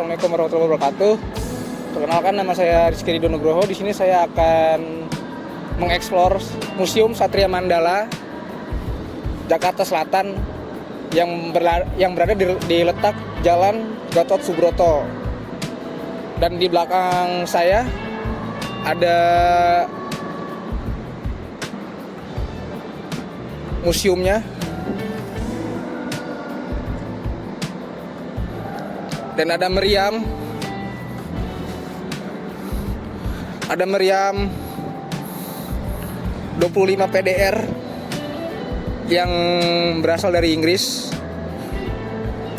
Assalamualaikum warahmatullahi wabarakatuh. Perkenalkan, nama saya Rizky Ridho Nugroho. Di sini saya akan mengeksplor Museum Satria Mandala Jakarta Selatan yang berada di letak Jalan Gatot Subroto. Dan di belakang saya ada museumnya. Dan ada meriam 25 PDR yang berasal dari Inggris.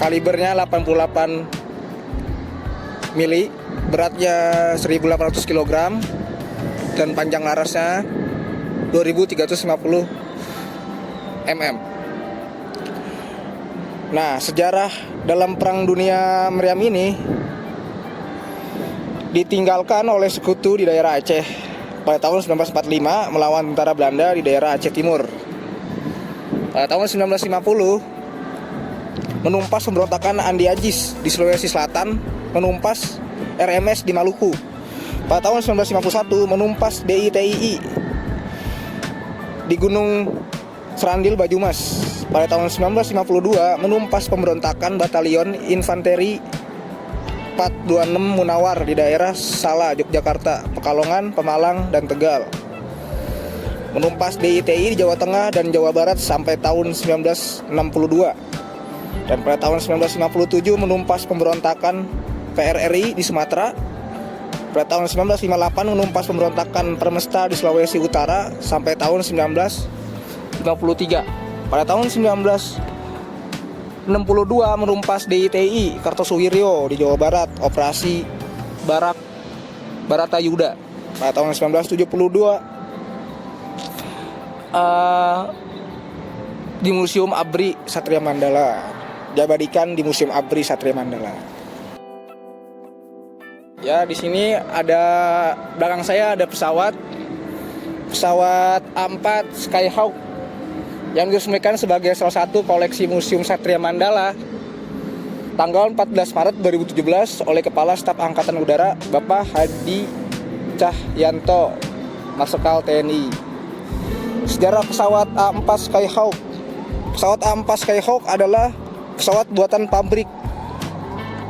Kalibernya 88 mili, beratnya 1800 kg, dan panjang larasnya 2350 mm. Nah, sejarah dalam Perang Dunia Meriam ini ditinggalkan oleh sekutu di daerah Aceh pada tahun 1945 melawan tentara Belanda di daerah Aceh Timur. Pada tahun 1950 menumpas pemberontakan Andi Agis di Sulawesi Selatan, menumpas RMS di Maluku. Pada tahun 1951 menumpas DITII di Gunung Serandil Bajumas. Pada tahun 1952 menumpas pemberontakan Batalion Infanteri 426 Munawar di daerah Sala, Yogyakarta, Pekalongan, Pemalang, dan Tegal. Menumpas DITI di Jawa Tengah dan Jawa Barat sampai tahun 1962. Dan pada tahun 1957 menumpas pemberontakan PRRI di Sumatera. Pada tahun 1958 menumpas pemberontakan Permesta di Sulawesi Utara sampai tahun 1953. Pada tahun 1962 menumpas DITI Kartosuwiryo di Jawa Barat, Operasi Baratayuda. Pada tahun 1972 di Museum ABRI Satria Mandala, diabadikan di Museum ABRI Satria Mandala. Ya, di sini ada, belakang saya ada pesawat A4 Skyhawk yang diresmikan sebagai salah satu koleksi Museum Satria Mandala tanggal 14 Maret 2017 oleh Kepala Staf Angkatan Udara Bapak Hadi Cahyanto, Marsikal TNI. Sejarah pesawat A4 Skyhawk. Pesawat A4 Skyhawk adalah pesawat buatan pabrik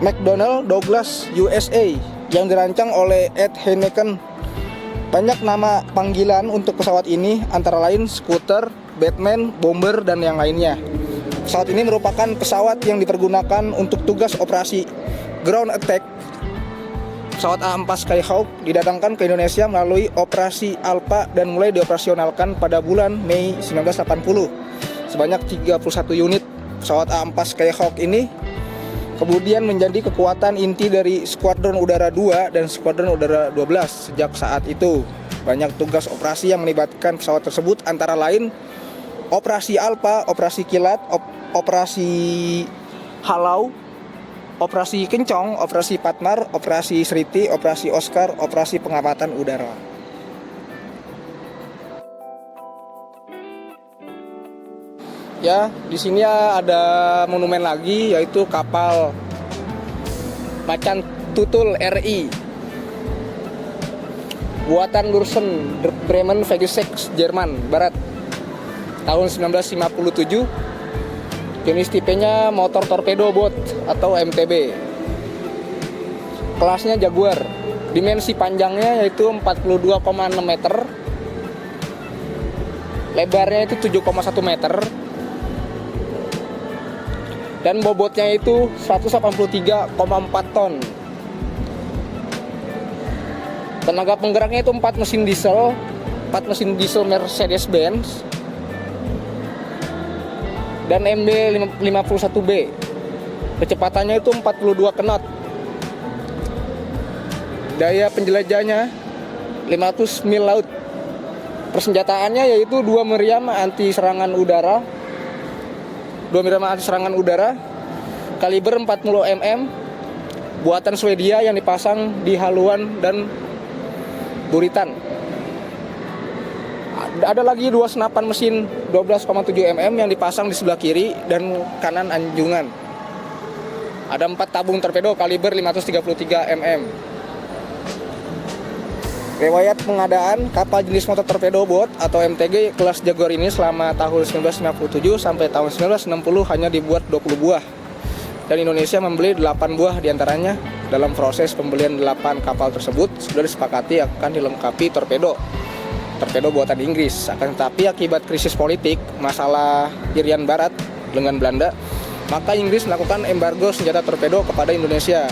McDonnell Douglas USA yang dirancang oleh Ed Heineken. Banyak nama panggilan untuk pesawat ini, antara lain skuter, Batman, bomber, dan yang lainnya. Pesawat ini merupakan pesawat yang dipergunakan untuk tugas operasi ground attack. Pesawat A4 Skyhawk didatangkan ke Indonesia melalui operasi Alpha dan mulai dioperasionalkan pada bulan Mei 1980. Sebanyak 31 unit pesawat A4 Skyhawk ini kemudian menjadi kekuatan inti dari Skuadron Udara 2 dan Skuadron Udara 12 sejak saat itu. Banyak tugas operasi yang melibatkan pesawat tersebut, antara lain Operasi Alpha, Operasi Kilat, Operasi Halau, Operasi Kencong, Operasi Patmar, Operasi Sriti, Operasi Oscar, Operasi Pengamatan Udara. Ya, di sini ada monumen lagi, yaitu kapal Macan Tutul RI buatan Lursen Bremen Vegesex Jerman Barat tahun 1957. Jenis tipenya motor torpedo boat atau MTB. Kelasnya Jaguar. Dimensi panjangnya yaitu 42,6 meter. Lebarnya itu 7,1 meter. Dan bobotnya itu 183,4 ton. Tenaga penggeraknya itu 4 mesin diesel Mercedes-Benz dan MB51B. Kecepatannya itu 42 knot. Daya penjelajahnya 500 mil laut. Persenjataannya yaitu 2 meriam anti serangan udara kaliber 40 mm buatan Swedia yang dipasang di haluan dan buritan. Ada lagi 2 senapan mesin 12,7 mm yang dipasang di sebelah kiri dan kanan anjungan. Ada 4 tabung torpedo kaliber 533 mm. Riwayat pengadaan kapal jenis motor torpedo boat atau MTG kelas Jaguar ini selama tahun 1957 sampai tahun 1960 hanya dibuat 20 buah. Dan Indonesia membeli 8 buah diantaranya. Dalam proses pembelian 8 kapal tersebut sudah disepakati akan dilengkapi torpedo buatan Inggris. Akan tetapi akibat krisis politik, masalah Irian Barat dengan Belanda, maka Inggris melakukan embargo senjata torpedo kepada Indonesia.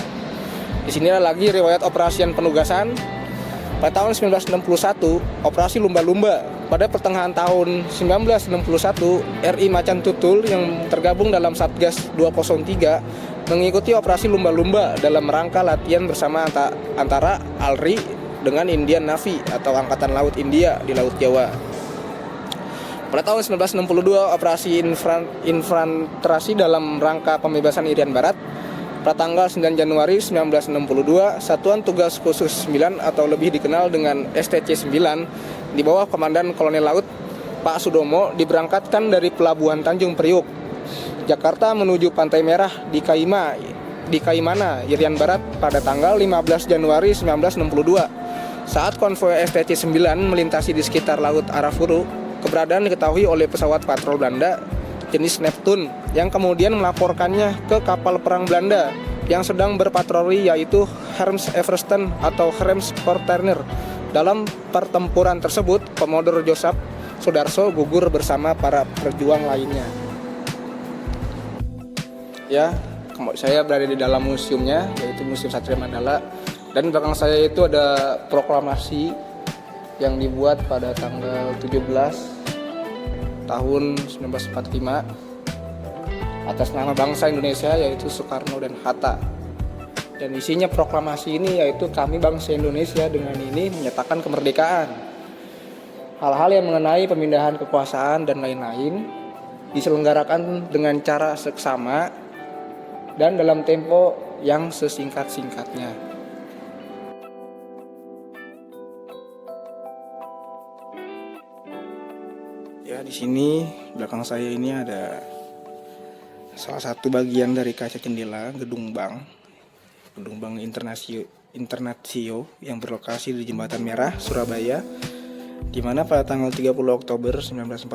Di sinilah lagi riwayat operasi penugasan. Pada tahun 1961, operasi lumba-lumba. Pada pertengahan tahun 1961, RI Macan Tutul yang tergabung dalam Satgas 203 mengikuti operasi lumba-lumba dalam rangka latihan bersama antara ALRI dengan Indian Navy atau Angkatan Laut India di Laut Jawa. Pada tahun 1962, operasi infiltrasi dalam rangka pembebasan Irian Barat. Pada tanggal 9 Januari 1962, Satuan Tugas Khusus 9 atau lebih dikenal dengan STC 9 di bawah Komandan Kolonel Laut Pak Sudomo diberangkatkan dari Pelabuhan Tanjung Priuk, Jakarta menuju Pantai Merah di Kaimana, Irian Barat pada tanggal 15 Januari 1962. Saat konvoi STC 9 melintasi di sekitar Laut Arafuru, keberadaan diketahui oleh pesawat patrol Belanda jenis Neptune yang kemudian melaporkannya ke kapal perang Belanda yang sedang berpatroli yaitu Hermes Eversten atau Hermes Porterner. Dalam pertempuran tersebut, Komodor Joseph Sudarso gugur bersama para pejuang lainnya. Ya, saya berada di dalam museumnya, yaitu Museum Satria Mandala, dan di belakang saya itu ada proklamasi yang dibuat pada tanggal 17 tahun 1945 atas nama bangsa Indonesia, yaitu Soekarno dan Hatta. Dan isinya proklamasi ini yaitu kami bangsa Indonesia dengan ini menyatakan kemerdekaan. Hal-hal yang mengenai pemindahan kekuasaan dan lain-lain diselenggarakan dengan cara seksama dan dalam tempo yang sesingkat-singkatnya. Ya, di sini belakang saya ini ada salah satu bagian dari kaca jendela Gedung Bank Internasio yang berlokasi di Jembatan Merah, Surabaya, di mana pada tanggal 30 Oktober 1945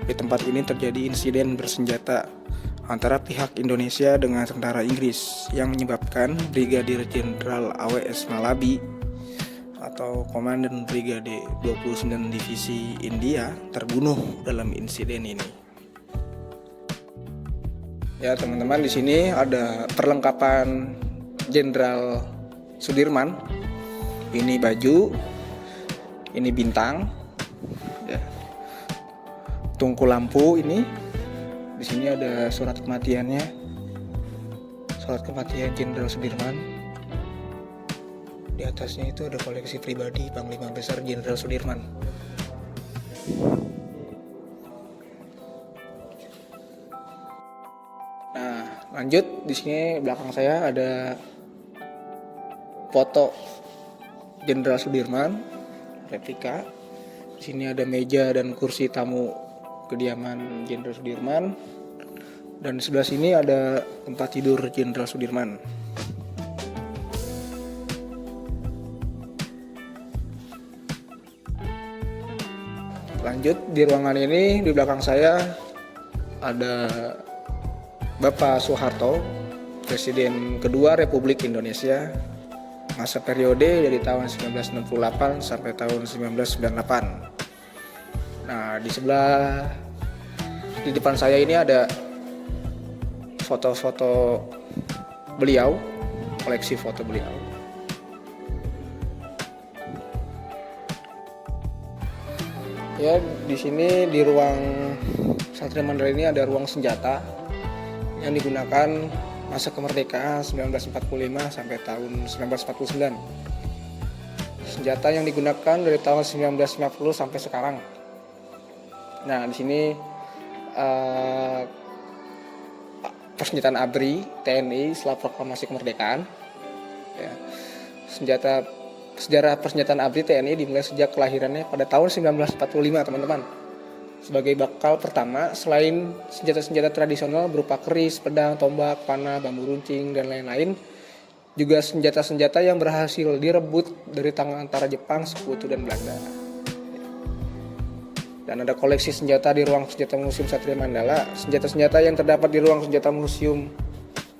di tempat ini terjadi insiden bersenjata antara pihak Indonesia dengan tentara Inggris yang menyebabkan Brigadir Jenderal AWS Malabi atau Komandan Brigade 29 Divisi India terbunuh dalam insiden ini. Ya teman-teman, di sini ada perlengkapan Jenderal Sudirman. Ini baju, ini bintang, ya. Tungku lampu ini. Di sini ada surat kematiannya, surat kematian Jenderal Sudirman. Di atasnya itu ada koleksi pribadi Panglima Besar Jenderal Sudirman. Nah, lanjut di sini belakang saya ada foto Jenderal Sudirman replika. Di sini ada meja dan kursi tamu kediaman Jenderal Sudirman. Dan di sebelah sini ada tempat tidur Jenderal Sudirman. Lanjut di ruangan ini di belakang saya ada Bapak Soeharto, Presiden kedua Republik Indonesia, masa periode dari tahun 1968 sampai tahun 1998. Nah, di depan saya ini ada foto-foto beliau, koleksi foto beliau. Ya, di sini di ruang Satria Mandala ini ada ruang senjata yang digunakan masa kemerdekaan 1945 sampai tahun 1949. Senjata yang digunakan dari tahun 1950 sampai sekarang. Nah, di sini persenjataan ABRI TNI setelah proklamasi kemerdekaan. Ya, sejarah persenjataan ABRI TNI dimulai sejak kelahirannya pada tahun 1945, teman-teman. sebagai bakal pertama selain senjata-senjata tradisional berupa keris, pedang, tombak, panah, bambu runcing, dan lain-lain, juga senjata-senjata yang berhasil direbut dari tangan antara Jepang, Sekutu, dan Belanda. Dan ada koleksi senjata di ruang senjata Museum Satria Mandala. Senjata-senjata yang terdapat di ruang senjata Museum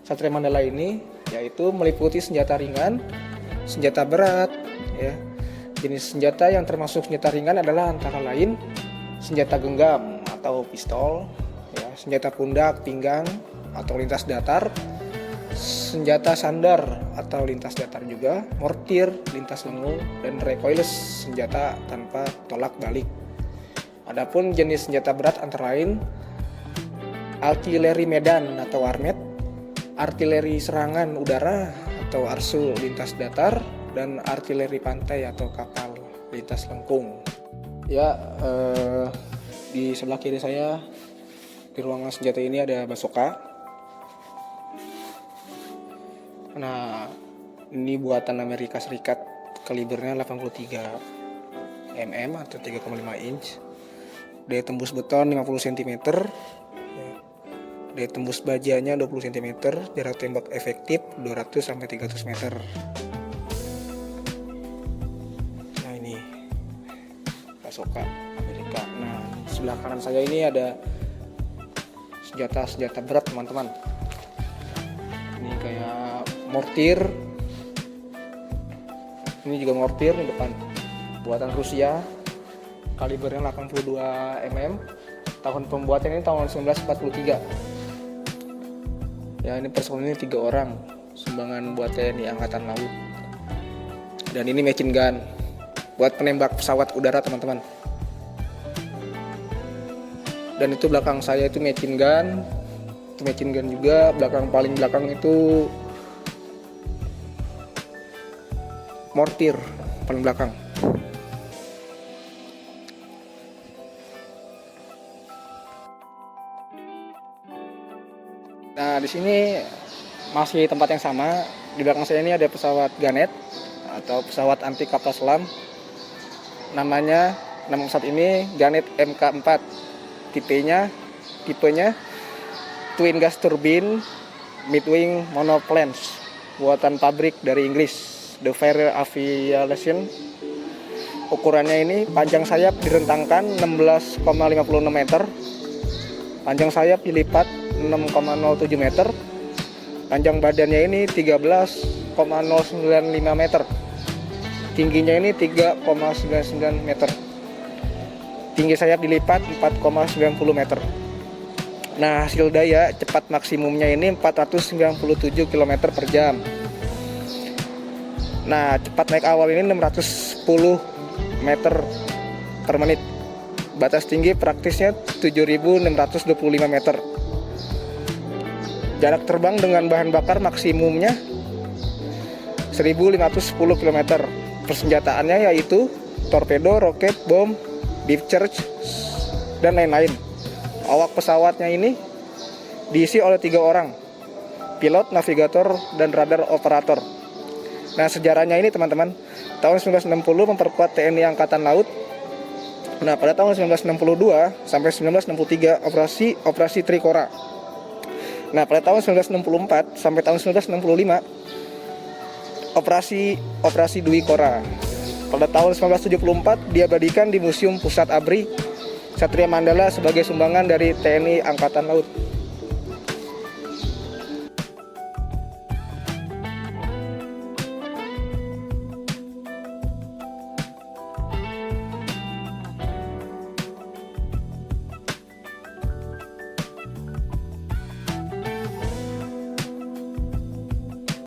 Satria Mandala ini yaitu meliputi senjata ringan, senjata berat, ya. Jenis senjata yang termasuk senjata ringan adalah antara lain senjata genggam atau pistol, ya, senjata pundak, pinggang atau lintas datar, senjata sandar atau lintas datar juga, mortir, lintas lengu, dan recoilless, senjata tanpa tolak balik. Adapun jenis senjata berat antara lain artileri medan atau armet, artileri serangan udara atau arsul lintas datar, dan artileri pantai atau kapal lintas lengkung. Ya, di sebelah kiri saya di ruangan senjata ini ada bazooka. Nah, ini buatan Amerika Serikat, kalibernya 83 mm atau 3,5 inch. Daya tembus beton 50 cm. Daya tembus bajanya 20 cm, jarak tembak efektif 200 sampai 300 meter. Nah, ini bazooka Amerika. Nah, sebelah kanan saya ini ada senjata berat, teman-teman. Ini kayak mortir. Ini juga mortir di depan. Buatan Rusia. Kalibernya 82 mm. Tahun pembuatan ini tahun 1943. Ya, ini personilnya 3 orang. Sumbangan buat TNI Angkatan Laut. Dan ini machine gun buat penembak pesawat udara, teman-teman. Dan itu belakang saya itu machine gun. Itu machine gun juga. Paling belakang itu mortir, paling belakang. Nah, di sini masih tempat yang sama. Di belakang saya ini ada pesawat Ganet atau pesawat anti kapal selam. Nama pesawat ini Ganet Mk4. Tipenya twin gas turbine midwing monoplanes, buatan pabrik dari Inggris, The Fair Aviation. Ukurannya ini panjang sayap direntangkan 16,56 meter, panjang sayap dilipat 6,07 meter, panjang badannya ini 13,095 meter, tingginya ini 3,99 meter, tinggi sayap dilipat 4,90 meter. Nah, hasil daya cepat maksimumnya ini 497 km per jam. Nah, cepat naik awal ini 610 meter per menit. Batas tinggi praktisnya 7.625 meter. Jarak terbang dengan bahan bakar maksimumnya 1.510 km. Persenjataannya yaitu torpedo, roket, bom, deep charge, dan lain-lain. Awak pesawatnya ini diisi oleh 3 orang, pilot, navigator, dan radar operator. Nah, sejarahnya ini, teman-teman, tahun 1960 memperkuat TNI Angkatan Laut. Nah, pada tahun 1962 sampai 1963 operasi Trikora. Nah, pada tahun 1964 sampai tahun 1965 operasi Dwi Kora. Pada tahun 1974 diabadikan di Museum Pusat ABRI Satria Mandala sebagai sumbangan dari TNI Angkatan Laut.